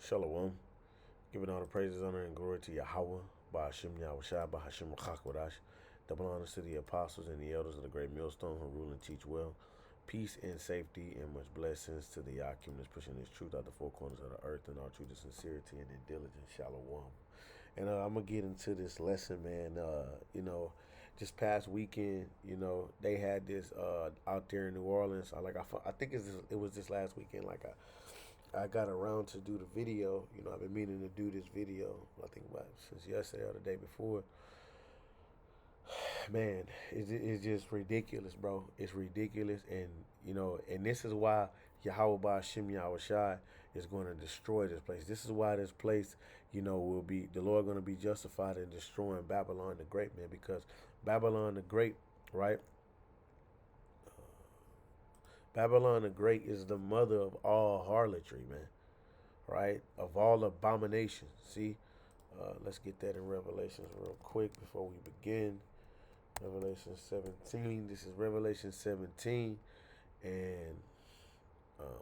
Shalom. Giving all the praises, honor, and glory to Yahweh, Ba'ashim Yahushua, Ba'ashim Chakwadash. Double honors to the apostles and the elders of the great millstone who rule and teach well. Peace and safety and much blessings to the Yakim that's pushing this truth out the four corners of the earth and all truth and sincerity and in diligence. Shalom. And I'm going to get into this lesson, man. Just past weekend, they had this out there in New Orleans. I think it was this last weekend. I got around to do the video. I've been meaning to do this video. I think about it since yesterday or the day before. Man, it's just ridiculous, bro. It's ridiculous, and this is why Yahweh Ba'ashim Yahushai is going to destroy this place. This is why this place, will be the Lord going to be justified in destroying Babylon the Great, man. Because Babylon the Great, right? Babylon the Great is the mother of all harlotry, man. Right? Of all abominations. See, let's get that in Revelations real quick before we begin. Revelation 17. This is Revelation 17, and let's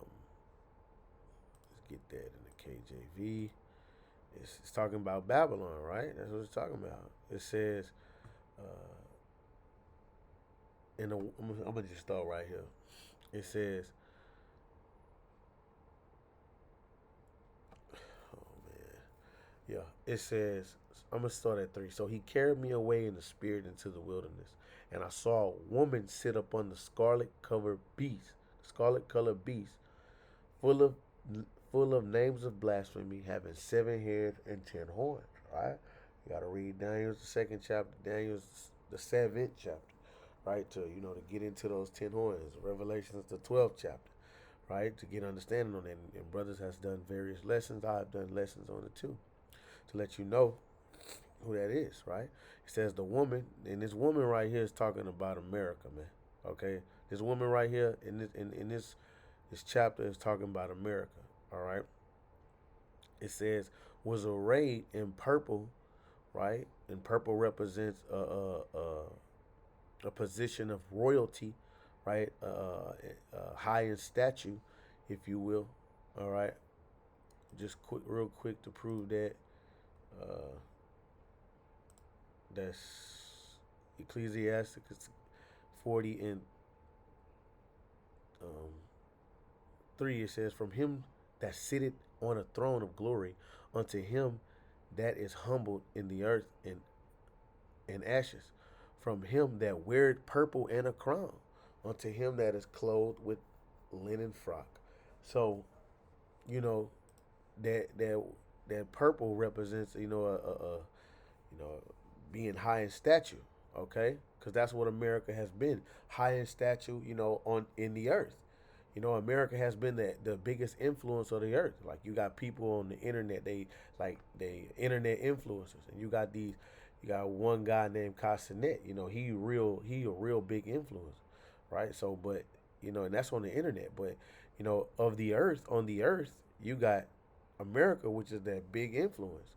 get that in the KJV. It's talking about Babylon, right? That's what it's talking about. It says, I'm gonna just start right here. It says, yeah, it says, I'm going to start at 3. So he carried me away in the spirit into the wilderness, and I saw a woman sit upon the scarlet-colored beast, full of full of names of blasphemy, having 7 heads and 10 horns. Right? You got to read Daniel's the 2nd chapter, Daniel's the 7th chapter, right? To get into those 10 horns. Revelation's the 12th chapter, right? To get understanding on it. And brothers has done various lessons. I've done lessons on it too, to let you know who that is, right? It says the woman, and this woman right here is talking about America, man. Okay, this woman right here in this chapter is talking about America. All right. It says was arrayed in purple, right? And purple represents a position of royalty, right? High in stature, if you will. All right. Just real quick to prove that. That's Ecclesiasticus 40 and 3. It says, "From him that sitteth on a throne of glory, unto him that is humbled in the earth and ashes, from him that weareth purple and a crown, unto him that is clothed with linen frock." So, that purple represents being high in stature, okay? Because that's what America has been, high in stature, on in the earth. America has been the biggest influence of the earth. Like you got people on the internet, they internet influencers, and you got one guy named Castanet. He a real big influence, right? So, but and that's on the internet. But of the earth, on the earth, you got America, which is that big influence.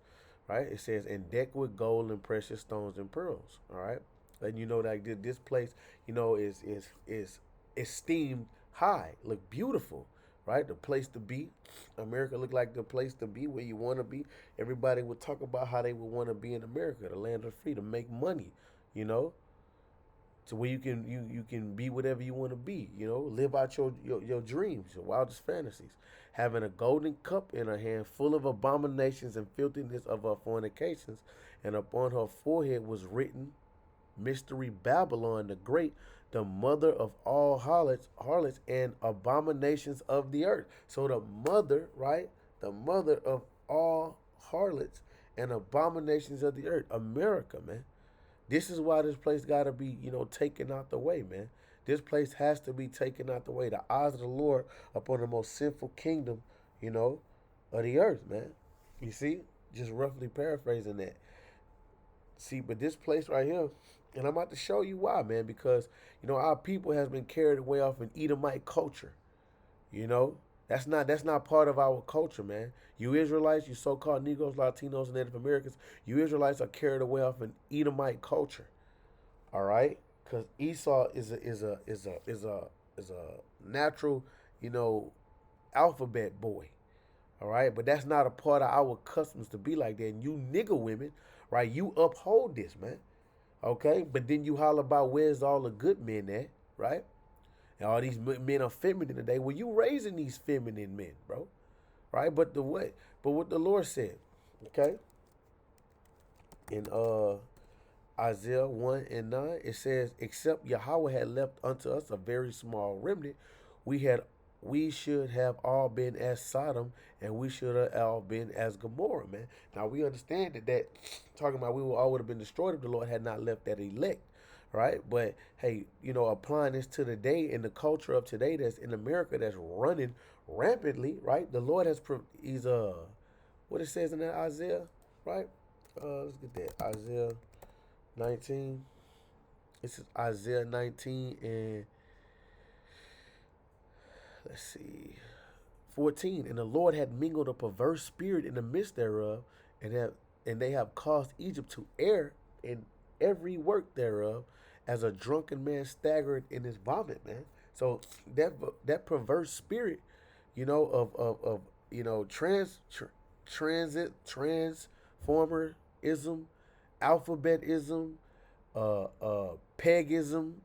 Right? It says, and decked with gold and precious stones and pearls. All right, and that this place, is esteemed high, look beautiful, right? The place to be. America look like the place to be where you want to be. Everybody would talk about how they would want to be in America, the land of freedom, make money, to where you can be whatever you want to be, live out your dreams, your wildest fantasies, having a golden cup in her hand full of abominations and filthiness of her fornications, and upon her forehead was written, Mystery Babylon the Great, the mother of all harlots and abominations of the earth. So the mother, right? The mother of all harlots and abominations of the earth. America, man. This is why this place got to be, taken out the way, man. This place has to be taken out the way. The eyes of the Lord upon the most sinful kingdom, of the earth, man. You see? Just roughly paraphrasing that. See, but this place right here, and I'm about to show you why, man, because, our people has been carried away off an Edomite culture. That's not part of our culture, man. You Israelites, you so-called Negroes, Latinos, and Native Americans, you Israelites are carried away off an Edomite culture. All right, because Esau is a natural, alphabet boy. All right, but that's not a part of our customs to be like that. And you nigga women, right? You uphold this, man. Okay, but then you holler about where's all the good men at, right? And all these men are feminine today. Well, you raising these feminine men, bro, right? But the what? But what the Lord said, okay? In Isaiah 1 and 9, it says, except Yahweh had left unto us a very small remnant, we had we should have all been as Sodom, and we should have all been as Gomorrah, man. Now we understand that talking about we all would have been destroyed if the Lord had not left that elect, right? But hey, applying this to the day and the culture of today that's in America that's running rampantly, right? The Lord he's what it says in that Isaiah, right? Let's get that Isaiah 19. This is Isaiah 19 and let's see, 14. And the Lord had mingled a perverse spirit in the midst thereof, and they have caused Egypt to err in every work thereof, as a drunken man staggered in his vomit, man. So that perverse spirit, of transformerism, alphabetism, pegism,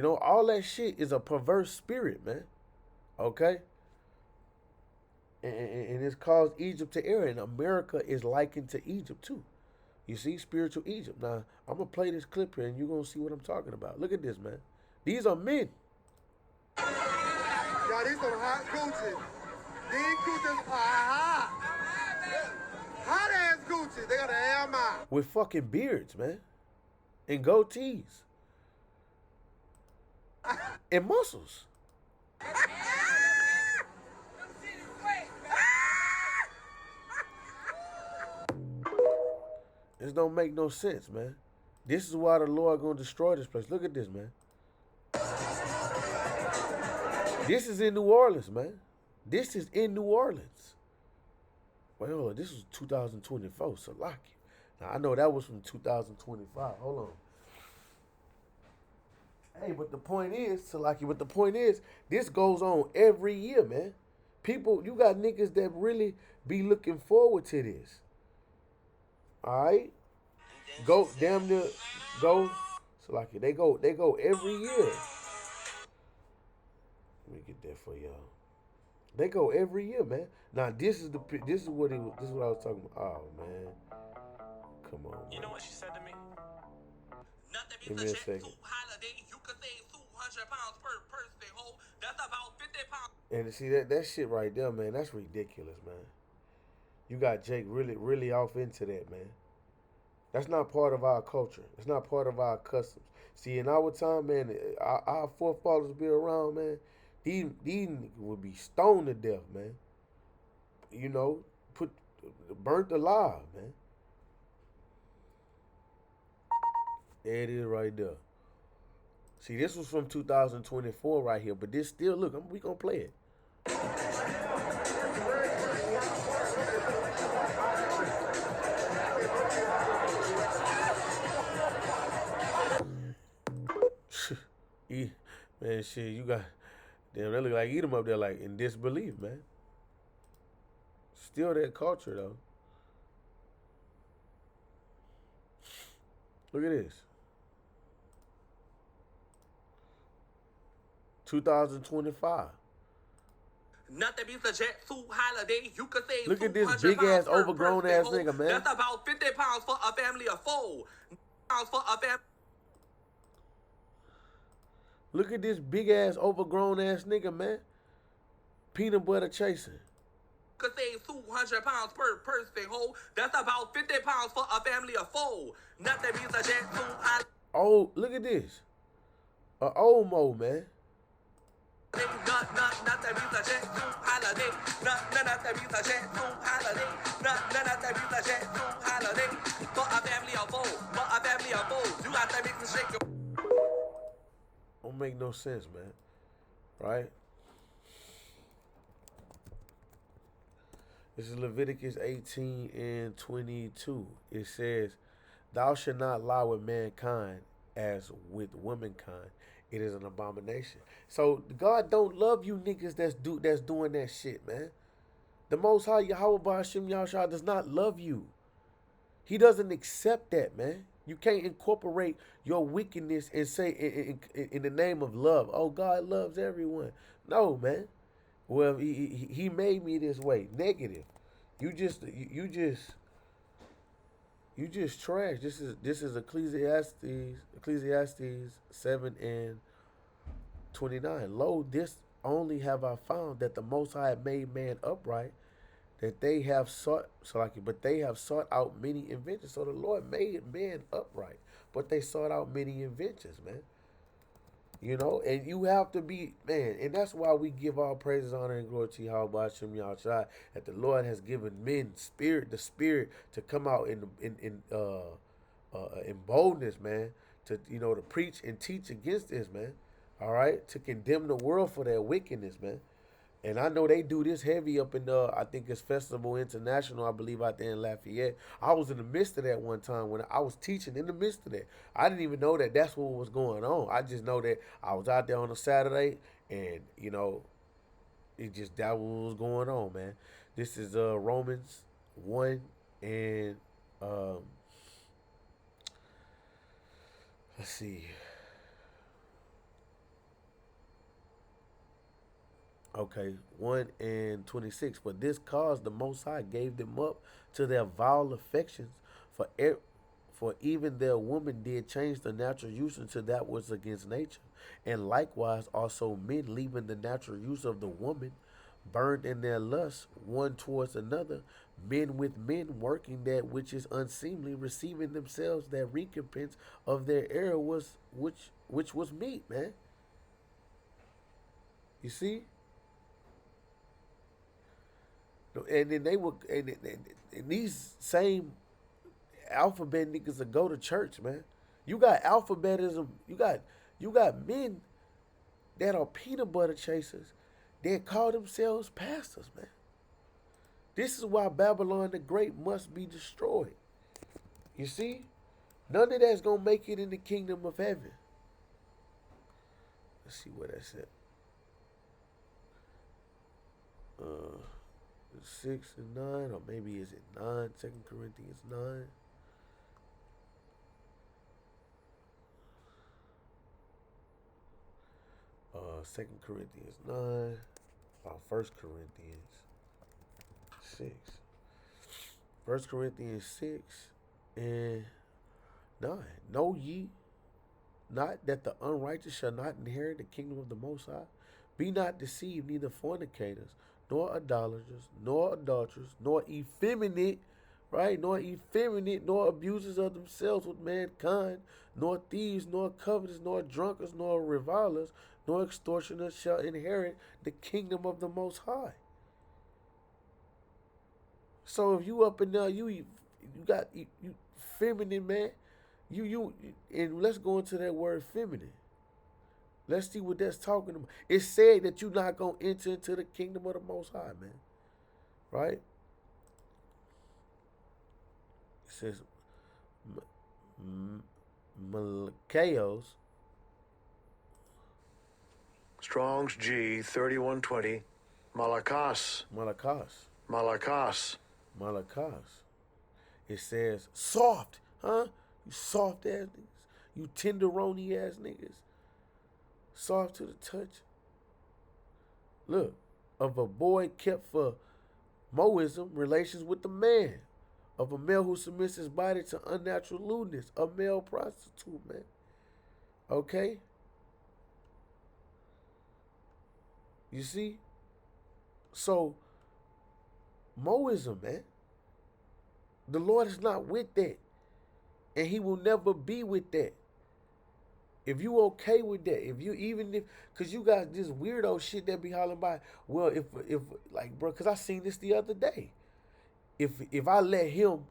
all that shit is a perverse spirit, man. Okay? And it's caused Egypt to err, and America is likened to Egypt too. You see, spiritual Egypt. Now, I'm going to play this clip here, and you're going to see what I'm talking about. Look at this, man. These are men. Y'all, these some hot Gucci. These Gucci's hot. Hot ass Gucci. They got an air mile. With fucking beards, man. And goatees. And muscles. This don't make no sense, man. This is why the Lord gonna destroy this place. Look at this, man. This is in New Orleans, man. This is in New Orleans. Wait, hold on. This was 2024, Salaki. Now, I know that was from 2025. Hold on. Hey, but the point is, Salaki, this goes on every year, man. People, you got niggas that really be looking forward to this. All right? Go, damn near, go. Salaki, they go every year. Let me get that for y'all. They go every year, man. Now this is what I was talking about. Oh man, come on. Man. You know what she said to me? Give me a second. You could save 200 pounds per person, ho. That's about 50 pounds. And see that shit right there, man. That's ridiculous, man. You got Jake really off into that, man. That's not part of our culture. It's not part of our customs. See, in our time, man, our forefathers be around, man. These niggas would be stoned to death, man. Burnt alive, man. There it is right there. See, this was from 2024 right here, but this still, look, we gonna play it. Man, shit, you got, damn, they look like Edom up there, like, in disbelief, man. Still that culture, though. Look at this. 2025. Nothing beats a jet suit holiday. You could save look at this big ass, overgrown ass nigga, man. That's about 50 pounds for a family of 4. Pounds for a family. Look at this big ass, overgrown ass nigga, man. Peanut butter chasing. Could save 200 pounds per person, ho. That's about 50 pounds for a family of 4. Nothing beats a jet suit holiday. Oh, look at this. A Omo, man. Nothing beats a jet suit holiday. Nothing beats a jet suit holiday. Nothing beats a jet suit holiday. For a family of 4. For a family of 4. You got to mix and shake your... Don't make no sense, man. Right? This is Leviticus 18 and 22. It says, "Thou shalt not lie with mankind as with womankind. It is an abomination." So God don't love you niggas that's doing that shit, man. The Most High Yahweh Ba'Shem Yahshua does not love you. He doesn't accept that, man. You can't incorporate your wickedness and say in the name of love, oh, God loves everyone. No, man. Well, he made me this way. Negative. You just trash. This is Ecclesiastes 7:29. Lo, this only have I found, that the Most High made man upright, that they have sought, but they have sought out many inventions. So the Lord made man upright, but they sought out many inventions, man. You know, and you have to be, man, and that's why we give all praises, honor, and glory to Yahweh Hashem Yahshua, that the Lord has given men the spirit to come out in boldness, man, to to preach and teach against this, man. All right, to condemn the world for their wickedness, man. And I know they do this heavy up in I think it's Festival International, I believe, out there in Lafayette. I was in the midst of that one time when I was teaching in the midst of that. I didn't even know that that's what was going on. I just know that I was out there on a Saturday, and it just, that was going on, man. This is Romans 1 and let's see. Okay, 1:26. For this cause the Most High gave them up to their vile affections, for even their woman did change the natural use into that was against nature. And likewise also men, leaving the natural use of the woman, burned in their lust one towards another, men with men, working that which is unseemly, receiving themselves that recompense of their error which was meat, man. You see? And then they would, and these same alphabet niggas that go to church, man. You got alphabetism. You got men that are peanut butter chasers that call themselves pastors, man. This is why Babylon the Great must be destroyed. You see? None of that's gonna make it in the kingdom of heaven. Let's see what that said. 6 and 9, or maybe is it 9? 2 Corinthians 9. Uh, 2 Corinthians 9. 1 Corinthians 6. 1 Corinthians 6 and 9. Know ye not that the unrighteous shall not inherit the kingdom of the Most High? Be not deceived, neither fornicators, nor idolaters, nor adulterers, nor effeminate, right? Nor effeminate, nor abusers of themselves with mankind, nor thieves, nor covetous, nor drunkards, nor revilers, nor extortioners shall inherit the kingdom of the Most High. So if you up in there, you feminine, man. And let's go into that word feminine. Let's see what that's talking about. It said that you're not going to enter into the kingdom of the Most High, man. Right? It says, Malachos. Strong's G 3120. Malachos. It says, soft, huh? You soft ass niggas. You tenderoni ass niggas. Soft to the touch. Look, of a boy kept for Moism, relations with the man. Of a male who submits his body to unnatural lewdness. A male prostitute, man. Okay? You see? So, Moism, man. The Lord is not with that. And he will never be with that. If you okay with that, cause you got this weirdo shit that be hollering by, well, if like, bro, cause I seen this the other day. If I let him,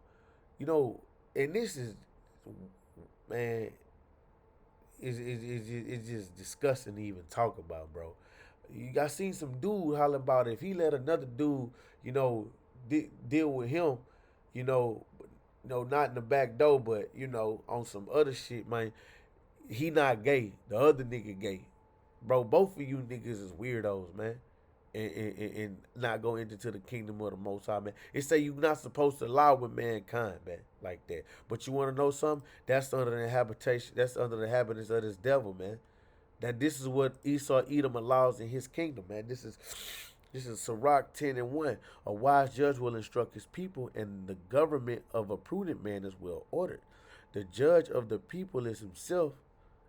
and this is, man, it's just disgusting to even talk about, bro. I seen some dude hollering about if he let another dude, deal with him, not in the back door, but on some other shit, man. He not gay. The other nigga gay. Bro, both of you niggas is weirdos, man. and not go into the kingdom of the Most High, man. It say you're not supposed to lie with mankind, man, like that. But you want to know something? That's under the habitation. That's under the habitants of this devil, man. That this is what Esau Edom allows in his kingdom, man. This is Sirach 10:1. A wise judge will instruct his people, and the government of a prudent man is well ordered. The judge of the people is himself.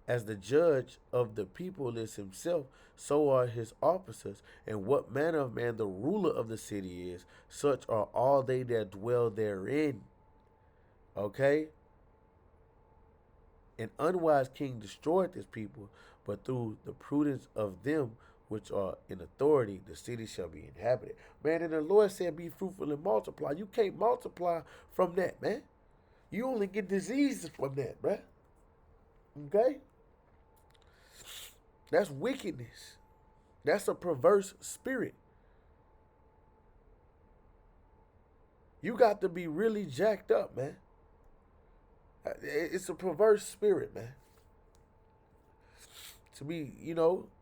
As the judge of the people is himself, so are his officers. And what manner of man the ruler of the city is, such are all they that dwell therein. Okay? An unwise king destroyed his people, but through the prudence of them which are in authority, the city shall be inhabited. Man, and the Lord said, be fruitful and multiply. You can't multiply from that, man. You only get diseases from that, bruh. Okay? That's wickedness. That's a perverse spirit. You got to be really jacked up, man. It's a perverse spirit, man. To be,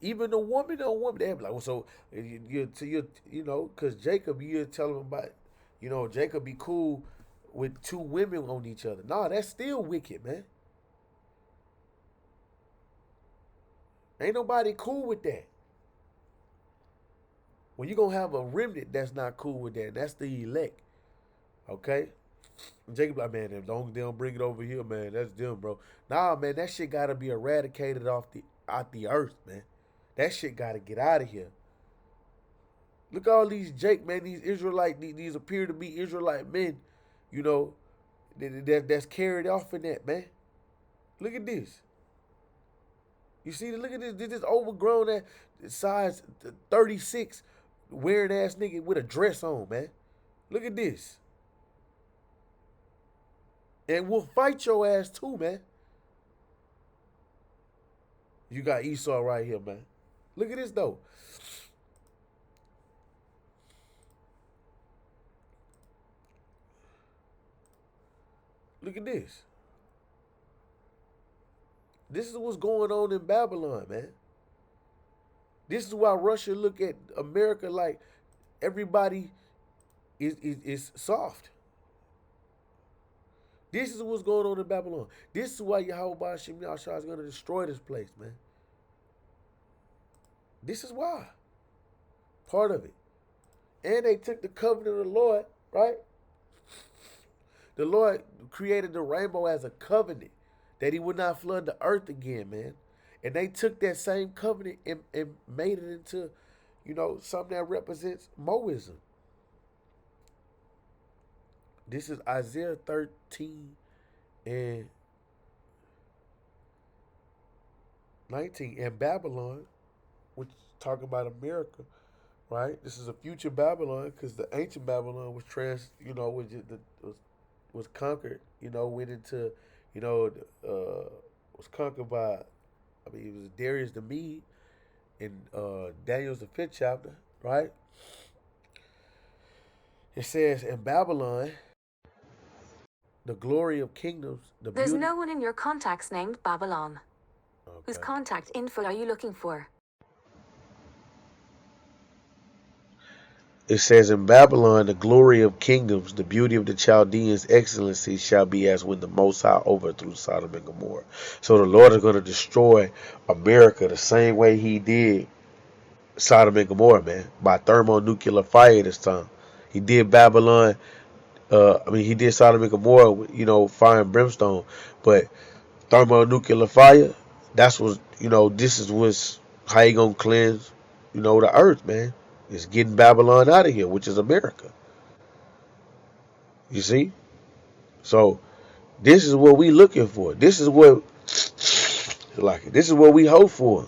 even a woman, they be like, well, so because Jacob, you tell him about, Jacob be cool with two women on each other. Nah, that's still wicked, man. Ain't nobody cool with that. Well, you're going to have a remnant that's not cool with that. That's the elect. Okay? Jacob like, man, as long as they don't bring it over here, man, that's them, bro. Nah, man, that shit got to be eradicated out the earth, man. That shit got to get out of here. Look at all these man, these Israelite, these appear to be Israelite men, that's carried off in that, man. Look at this. You see, look at this overgrown that size 36 wearing ass nigga with a dress on, man. Look at this. And we'll fight your ass too, man. You got Esau right here, man. Look at this, though. Look at this. This is what's going on in Babylon, man. This is why Russia look at America like everybody is soft. This is what's going on in Babylon. This is why Yahweh Shem Yahshua is going to destroy this place, man. This is why. Part of it. And they took the covenant of the Lord, right? The Lord created the rainbow as a covenant that he would not flood the earth again, man. And they took that same covenant and made it into, something that represents Moism. This is Isaiah 13 and 19. And Babylon, which is talking about America, right? This is a future Babylon because the ancient Babylon was was conquered, went into, was conquered by, it was Darius the Mede in Daniel's the 5th chapter, right? It says, in Babylon, the glory of kingdoms, the There's beauty. no one in your contacts named Babylon. Okay. Whose contact info are you looking for? It says, in Babylon, the glory of kingdoms, the beauty of the Chaldeans' excellency shall be as when the Most High overthrew Sodom and Gomorrah. So the Lord is going to destroy America the same way he did Sodom and Gomorrah, man, by thermonuclear fire this time. He did Babylon, he did Sodom and Gomorrah, fire and brimstone, but thermonuclear fire, that's what, this is what's how he going to cleanse, the earth, man. It's getting Babylon out of here, which is America. You see? So this is what we looking for. This is what this is what we hope for.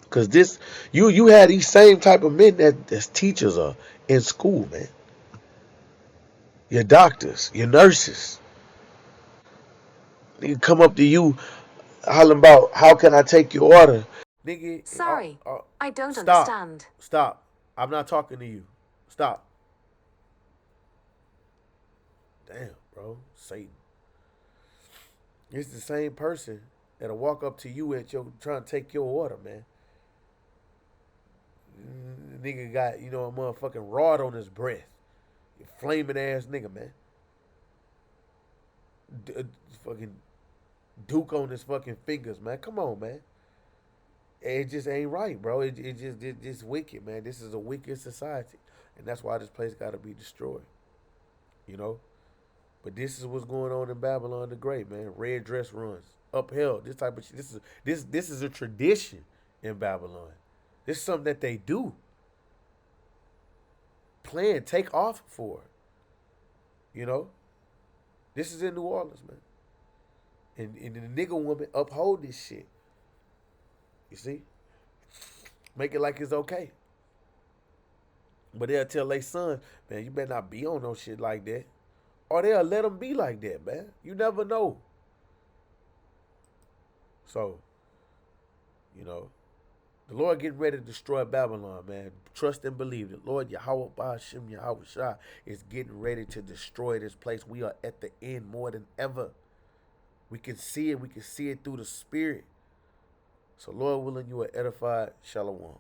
Cause you had these same type of men that's teachers are in school, man. Your doctors, your nurses. They come up to you hollering about how can I take your order? Nigga, Sorry, I don't stop. understand. Stop. I'm not talking to you. Stop. Damn, bro. Satan. It's the same person that'll walk up to you at trying to take your order, man. Nigga got, a motherfucking rod on his breath. You flaming ass nigga, man. Fucking Duke on his fucking fingers, man. Come on, man. It just ain't right, bro. It's wicked, man. This is a wicked society. And that's why this place got to be destroyed. You know? But this is what's going on in Babylon the Great, man. Red dress runs. Upheld. This type of shit. This is a tradition in Babylon. This is something that they do. Plan, take off for. You know? This is in New Orleans, man. And the nigga woman uphold this shit. You see? Make it like it's okay. But they'll tell their sons, man, you better not be on no shit like that. Or they'll let them be like that, man. You never know. So, the Lord getting ready to destroy Babylon, man. Trust and believe it. Lord Yahweh Ba'ashem Yahweh Shah is getting ready to destroy this place. We are at the end more than ever. We can see it. We can see it through the spirit. So, Lord willing, you are edified. Shalom.